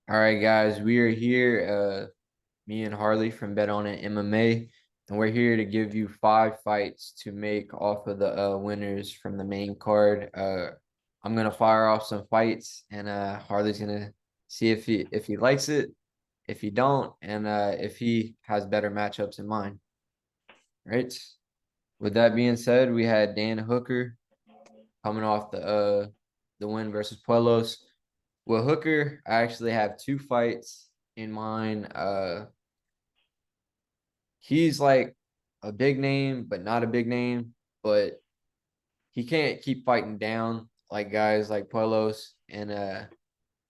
All right, guys, we are here, me and Harley from Bet On It MMA, and we're here to give you 5 fights to make off of the winners from the main card. I'm gonna fire off some fights, and Harley's gonna see if he likes it, if he don't, and if he has better matchups in mind. Right? With that being said, we had Dan Hooker coming off the win versus Puelos. Well, Hooker, I actually have 2 fights in mind. He's like a big name, but not a big name. But he can't keep fighting down like guys like Puelos. And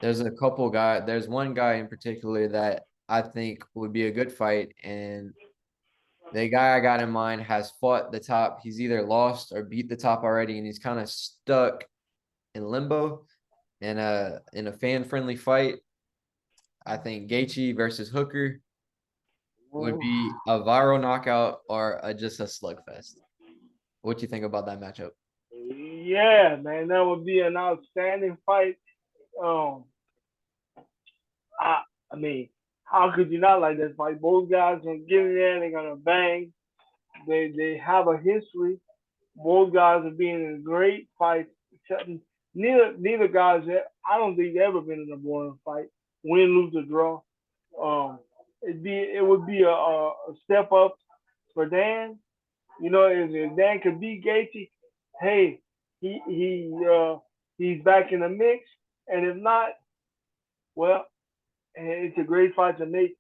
there's one guy in particular that I think would be a good fight. And the guy I got in mind has fought the top. He's either lost or beat the top already, and he's kind of stuck in limbo. And in a fan friendly fight, I think Gaethje versus Hooker would Ooh, be a viral knockout or just a slugfest. What you think about that matchup? yeah, man, that would be an outstanding fight. Um, I, I mean, how could you not like this fight? Both guys gonna get in there, they're gonna bang. They have a history. Both guys are being in great fights. Except neither guys. I don't think ever been in a boring fight. Win, lose, or draw. It would be a step up for Dan. You know, if Dan could beat Gaethje, hey, he he uh, he's back in the mix. And if not, well, it's a great fight to make.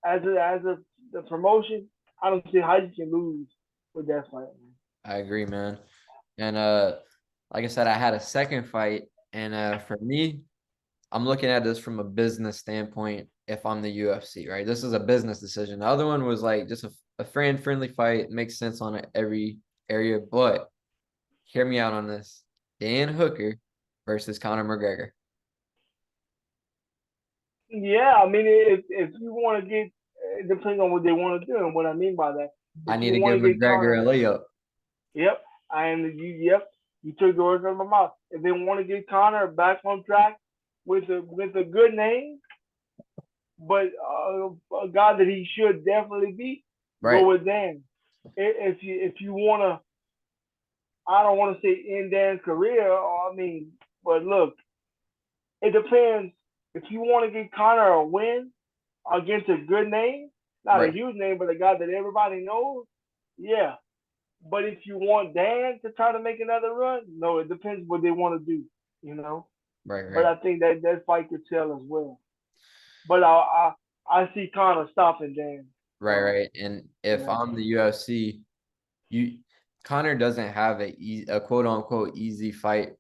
As a the promotion, I don't see how you can lose with that fight. Man. I agree, man. And like I said, I had a second fight, and for me, I'm looking at this from a business standpoint. If I'm the UFC, right? This is a business decision. The other one was like just a friend friendly fight. Makes sense on every area, but hear me out on this. Dan Hooker versus Conor McGregor. Yeah, I mean, if you want to get, it depends on what they want to do, and what I mean by that. I If need you to want give to get McGregor Conor, a layup. yep, yep, you took the words out of my mouth. If they want to get Conor back on track with a good name, but a guy that he should definitely beat, go Right, with Dan. If you wanna, I don't want to say end Dan's career. Or, I mean, but look, it depends. If you want to get Connor a win against a good name, not a right, huge name, but a guy that everybody knows, yeah. But if you want Dan to try to make another run, no, it depends what they want to do, you know. right, But right. I think that fight could sell as well. But I see Connor stopping Dan. Right, right. And In if that I'm the fight. UFC, you Connor doesn't have a quote unquote easy fight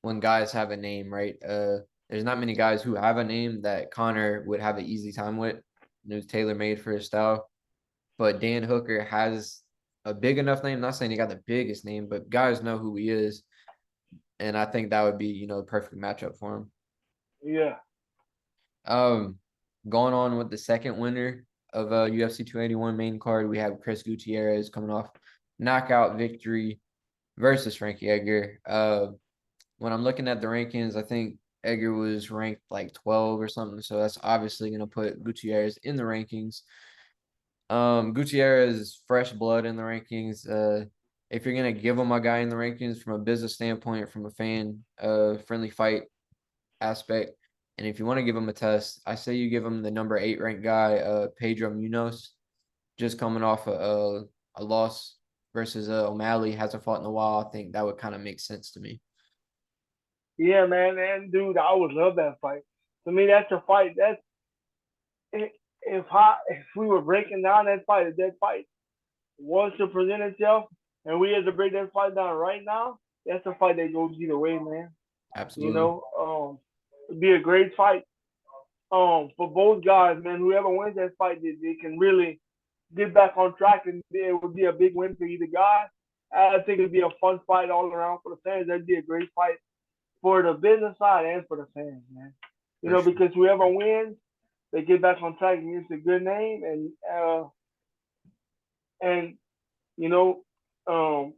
when guys have a name, right? There's not many guys who have a name that Connor would have an easy time with. And it was tailor made for his style. But Dan Hooker has a big enough name. Not saying he got the biggest name, but guys know who he is. And I think that would be, the perfect matchup for him. Yeah. Um, Going on with the second winner of UFC 281 main card, we have Chris Gutierrez coming off knockout victory versus Frankie Edgar. When I'm looking at the rankings, I think Edgar was ranked like 12 or something, so that's obviously going to put Gutierrez in the rankings. Gutierrez is fresh blood in the rankings. If you're gonna give him a guy in the rankings from a business standpoint, from a fan friendly fight aspect. And if you want to give him a test, I say you give him the number 8 ranked guy, Pedro Munoz, just coming off a loss versus O'Malley, hasn't fought in a while. I think that would kind of make sense to me. Yeah, man, and dude, I would love that fight. To me, that's a fight. If we were breaking down that fight, if that fight was to present itself, and we had to break that fight down right now, that's a fight that goes either way, man. You Absolutely. know, it'd be a great fight. For both guys, man. Whoever wins that fight, they can really get back on track, and it would be a big win for either guy. I think it'd be a fun fight all around for the fans. That'd be a great fight for the business side and for the fans, man. You For know, sure. because whoever wins, they get back on track and it's a good name, and you know, um,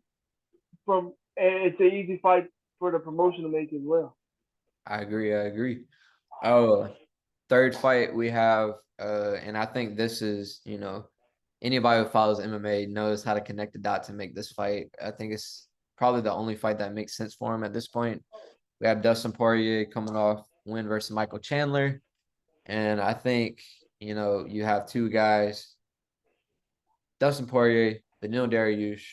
and it's an easy fight for the promotion to make as well. I agree. I agree. Oh, third fight we have, and I think this is, anybody who follows MMA knows how to connect the dots and make this fight. I think it's probably the only fight that makes sense for him at this point. We have Dustin Poirier coming off win versus Michael Chandler. And I think, you have two guys, Dustin Poirier, Beneil Dariush,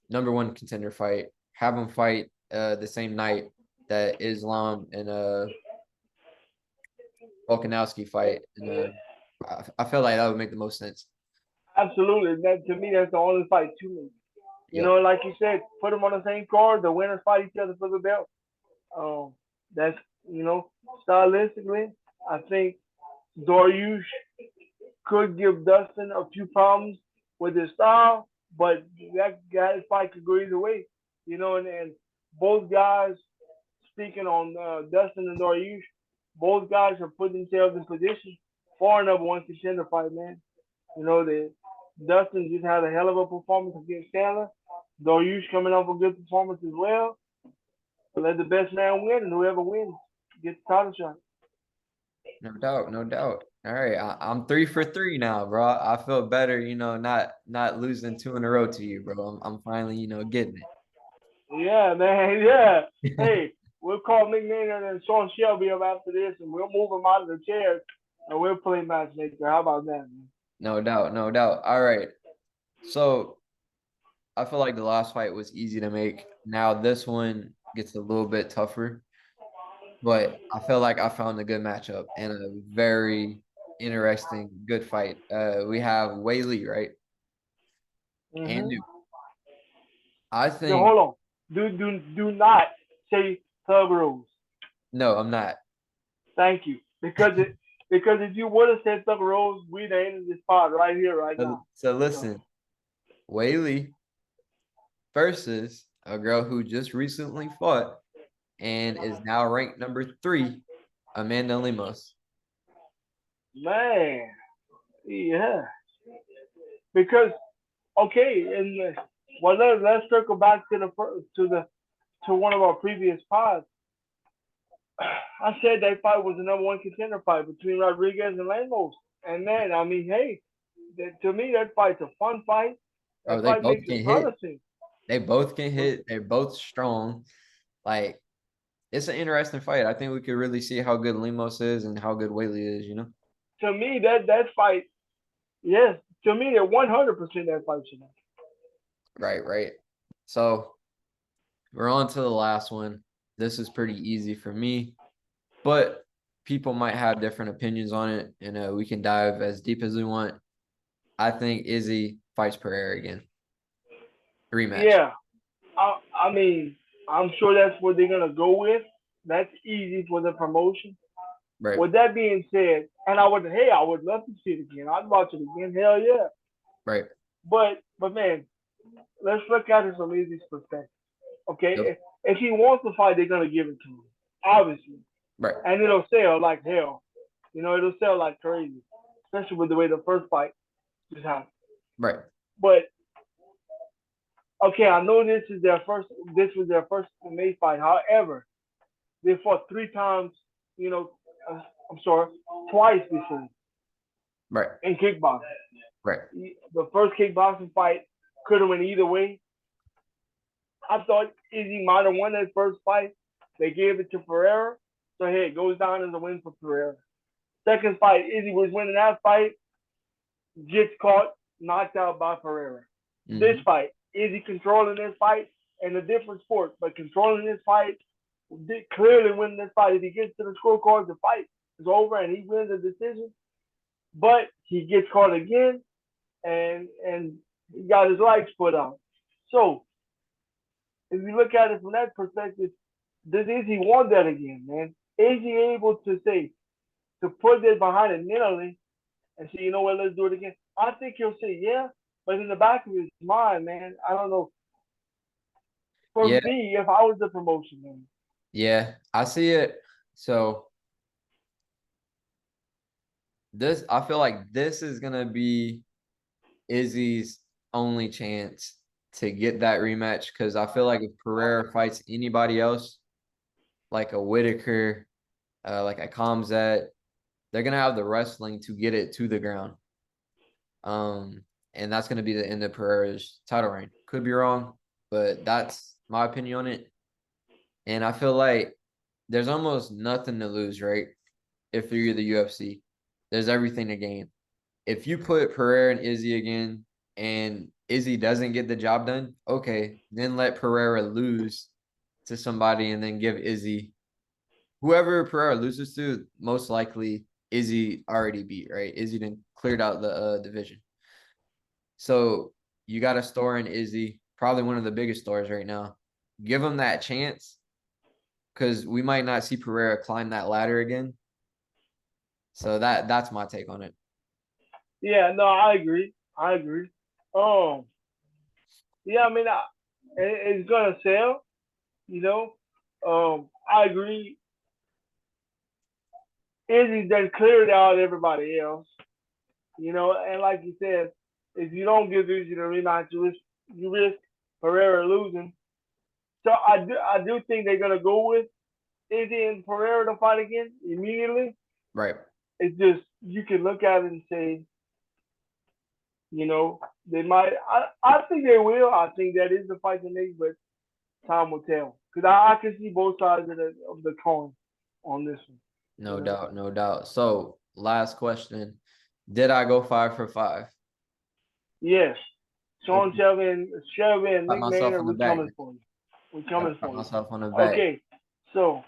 number one contender fight. Have them fight the same night that Islam and Volkanovski fight. And I feel like that would make the most sense. Absolutely. That to me, that's the only fight to me. You Yep. know, like you said, put them on the same card. The winners fight each other for the belt. Um, that's stylistically, I think Dariush could give Dustin a few problems with his style, but that guy's fight could go either way. And both guys, speaking on Dustin and Dariush, both guys have put themselves in position for a number one contender fight, man. That Dustin just had a hell of a performance against Chandler. Dariush coming off a good performance as well. So let the best man win, and whoever wins gets the title shot. No doubt, no doubt. All right, I'm 3 for 3 now, bro. I feel better, not losing two in a row to you, bro. I'm finally, getting Yeah, man. Yeah. it. Hey, we'll call Nick Maynard and Sean Shelby up after this, and we'll move them out of the chairs, and we'll play matchmaker. How about that, man? No doubt, no doubt. All right. So I feel like the last fight was easy to make. Now this one gets a little bit tougher, but I feel like I found a good matchup and a very interesting, good fight. We have Wei right? And Mm-hmm. New. I So think hold on. Do not say Thug Rose. no, I'm not. Thank you. Because if you would have said Thug Rose, we'd have ended this pod right here, right So, now. so So listen, Wei versus a girl who just recently fought and is now ranked number 3, Amanda Lemos. man, yeah. Because okay, and well, let's circle back to to one of our previous pods. I said that fight was the number one contender fight between Rodriguez and Lemos. And man, I mean, hey, to me that fight's a fun fight. Oh, That they fight makes both a can ton hit. of sense. They both can hit. They're both strong. Like it's an interesting fight. I think we could really see how good Lemos is and how good Whaley is. To me, that fight, yes, to me, that 100% that fight should have. Right, right. So we're on to the last one. This is pretty easy for me, but people might have different opinions on it, and we can dive as deep as we want. I think Izzy fights Pereira again. Rematch. Yeah, I mean, I'm sure that's what they're gonna go with. That's easy for the promotion. Right, With that being said, and I would love to see it again. I'd watch it again. Hell yeah. right. But man, let's look at it from Izzy's perspective. Okay, Yep. if he wants to fight, they're gonna give it to him, obviously, Right, and it'll sell like hell. It'll sell like crazy, especially with the way the first fight just happened. right. But okay, I know this is their first. This was their first MMA fight. However, they fought 3 times. You know, I'm sorry, twice before Right, in kickboxing. right. The first kickboxing fight could have went either way. I thought Izzy might have won that first fight. They gave it to Pereira. So hey, it goes down as a win for Pereira. Second fight, Izzy was winning that fight, gets caught, knocked out by Pereira. This Hmm. fight, Izzy controlling this fight in a different sport, but controlling this fight, clearly winning this fight. If he gets to the scorecards, the fight is over and he wins the decision. But he gets caught again, and he got his legs put out. So if you look at it from that perspective, does he want that again, man? Is he able to say to put this behind it mentally and say, you know what, let's do it again? I think he'll say yeah, but in the back of his mind, man, I don't know. For Yeah, me, if I was the promotion, man, yeah. I see it. So I feel like this is gonna be Izzy's only chance to get that rematch because I feel like if Pereira fights anybody else, like a Whitaker, like a Kamzat, they're gonna have the wrestling to get it to the ground. Um, and that's gonna be the end of Pereira's title reign. Could be wrong, but that's my opinion on it. And I feel like there's almost nothing to lose, right? If you're the UFC, there's everything to gain. If you put Pereira and Izzy again, and Izzy doesn't get the job done, okay, then let Pereira lose to somebody, and then give Izzy whoever Pereira loses to. Most likely, Izzy already beat, right? Izzy then cleared out the division. So you got a star in Izzy, probably one of the biggest stars right now. Give him that chance because we might not see Pereira climb that ladder again. So that's my take on it. Yeah, no, I agree. I agree. Um, yeah, I mean, it's gonna sell. You know, I agree. Izzy done cleared out everybody else. You know, and like you said, if you don't give Izzy the rematch, you risk Pereira losing. So I do think they're gonna go with Izzy and Pereira to fight again immediately. Right. It's just you can look at it and say, you know, they might. I think they will. I think that is the fight to make, but time will tell. Because I can see both sides of the coin on this one. You No know. doubt, no doubt. So last question. Did I go 5 for 5? Yes, Sean Okay. Shelby and Pat Nick myself Maynard, on the we're back. coming for you. We're Gotta coming pat for you. myself on the back. Okay, so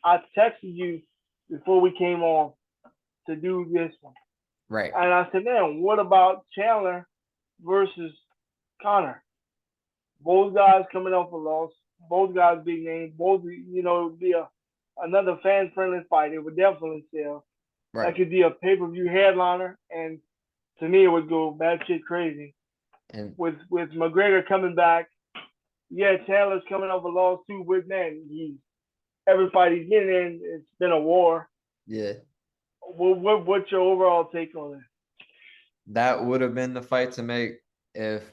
I texted you before we came on to do this one, Right. and I said, man, what about Chandler versus Connor? Both guys coming off a loss. Both guys big names. Both, be another fan friendly fight. It would definitely sell. That Right. could be a pay per view headliner, and to me, it would go batshit crazy. And With McGregor coming back, yeah, Chandler's coming off a loss too. But man, every fight he's getting in, it's been a war. yeah, What's your overall take on it? that would have been the fight to make if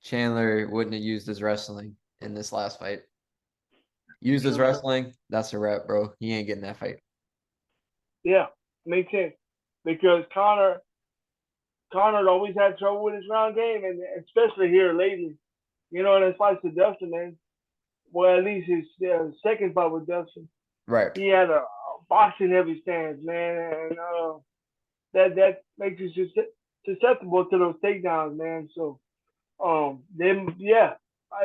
Chandler wouldn't have used his wrestling in this last fight. Used his True. wrestling, that's a wrap, bro. He ain't getting that fight. Yeah, makes sense because Connor always had trouble with his ground game, and especially here lately. In his fights with Dustin, man. Well, at least his second fight with Dustin, Right. he had a boxing heavy stance, man, and that makes you susceptible to those takedowns, man. So, then yeah,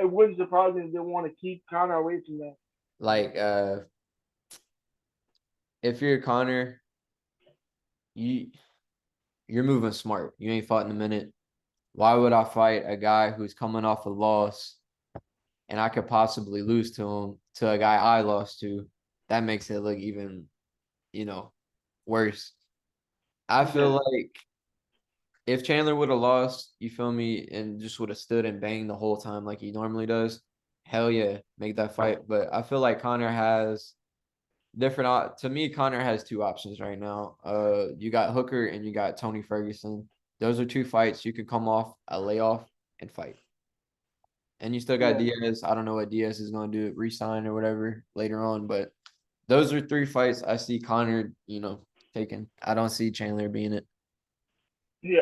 it wouldn't surprise me if they want to keep Connor away from that. Like, if you're Connor, you you're moving smart. You ain't fought in a minute. Why would I fight a guy who's coming off a loss and I could possibly lose to him to a guy I lost to? That makes it look even, you know, worse. I feel Yeah, like if Chandler would have lost, you feel me, and just would have stood and banged the whole time like he normally does, hell yeah, make that fight. But I feel like Connor has to me, Connor has two options right now. You got Hooker and you got Tony Ferguson. Those are two fights you could come off a layoff and fight. And you still got yeah, Diaz. I don't know what Diaz is going to do, resign or whatever later on, but those are three fights I see Connor, taking. I don't see Chandler being it. yeah.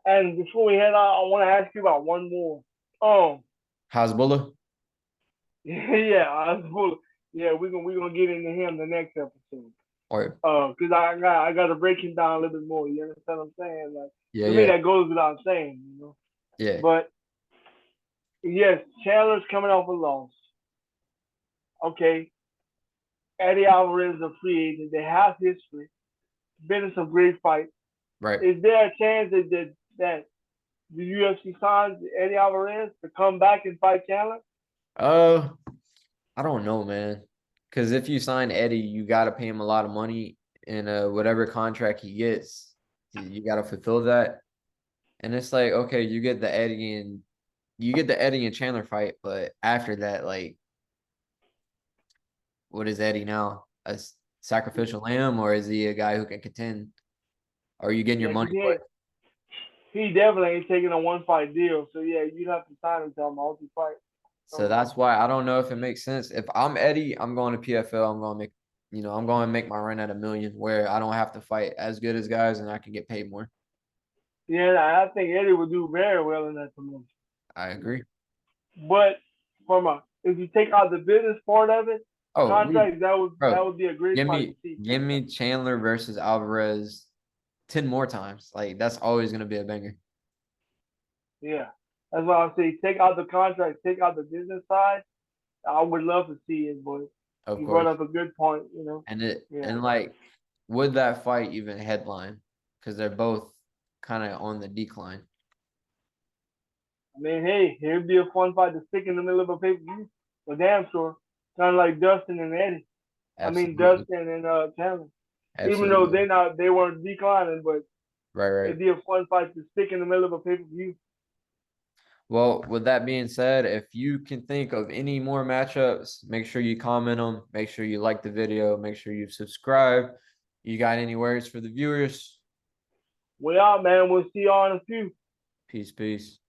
And before we head out, I want to ask you about one more. Um, Hasbullah yeah, yeah, we're gonna get into him the next episode. or Cause I got to break him down a little bit more. You understand what I'm saying? Like yeah, to me, yeah, that goes without saying. yeah, But yes, Chandler's coming off a loss. Okay, Eddie Alvarez is a free agent. They have history. Been in some great fights. right. Is there a chance that the UFC signs Eddie Alvarez to come back and fight Chandler? Uh, I don't know, man. Because if you sign Eddie, you got to pay him a lot of money, and whatever contract he gets, you got to fulfill that. And it's like, okay, you get the Eddie and Chandler fight, but after that, like, what is Eddie now? Sacrificial lamb, or is he a guy who can contend? Are you getting your Yeah, because money for it? he definitely ain't taking a one fight deal. So yeah, you'd have to sign him to a multi fight. So that's why I don't know if it makes sense. If I'm Eddie, I'm going to PFL. I'm going to make I'm going to make my run at 1 million where I don't have to fight as good as guys and I can get paid more. Yeah, I think Eddie would do very well in that promotion. I agree. But if you take out the business part of it, Oh, contract that bro, would be a great give fight to me see. give me Chandler versus Alvarez 10 more times. Like that's always gonna be a banger. Yeah, that's why I say take out the contract, take out the business side. I would love to see it, but Of you brought course. up a good point. You know, yeah. And like would that fight even headline? Because they're both kind of on the decline. I mean, hey, it'd be a fun fight to stick in the middle of a pay per view. For damn sure. Kind of like Dustin and Eddie. I mean Absolutely. Dustin and Chandler. Even though Absolutely. they weren't declining, but Right, right. it'd be a fun fight to stick in the middle of a pay per view. Well, with that being said, if you can think of any more matchups, make sure you comment them. Make sure you like the video. Make sure you subscribe. You got any words for the viewers? We out, man. We'll see y'all in a few. Peace, peace.